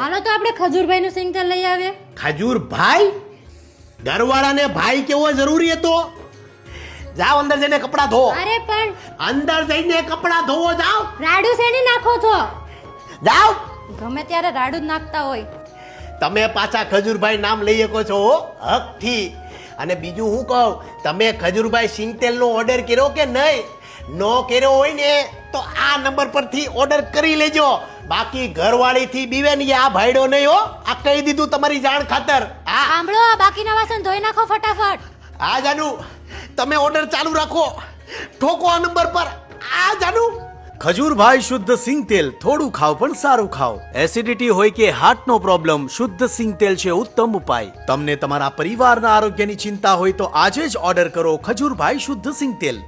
હાલો તો આપણે ખજૂરભાઈ નું સિંગ તેલ લઈ આવીએ. ખજૂરભાઈ? ઘરવાળાને ભાઈ કેવો જરૂરી હતો? જાઓ અંદર જઈને કપડાં ધો. અરે પણ અંદર જઈને કપડાં ધોવો જાઓ. રાડુ શેની નાખો છો? જાઓ. ગમે ત્યારે રાડુ જ નાખતા હોય. તમે પાછા ખજૂરભાઈ નામ લઈ શકો છો હકથી. અને બીજું હું કહું, તમે ખજૂરભાઈ સિંગતેલનો ઓર્ડર કર્યો કે નહીં? નો કર્યો હોય ને તો આ નંબર પરથી ઓર્ડર કરી લેજો. બાકી ઘરવાળીથી બીવે ને આ ભાઈડો નહીં હો. આ કહી દીધું તમારી જાણ ખાતર. હા સાંભળો, આ બાકીના વાસણ ધોઈ નાખો ફટાફટ. આ જાનુ તમે ઓર્ડર ચાલુ રાખો. ઠોકો આ નંબર પર. આ જાનુ ખજૂરભાઈ શુદ્ધ સિંગ તેલ. થોડું ખાવ પણ સારું ખાવ. એસિડિટી હોય કે હાર્ટનો પ્રોબ્લેમ, શુદ્ધ સિંગ તેલ છે ઉત્તમ ઉપાય. તમને તમારા પરિવારના આરોગ્યની ચિંતા હોય તો આજે જ ઓર્ડર કરો ખજૂરભાઈ શુદ્ધ સિંગ તેલ.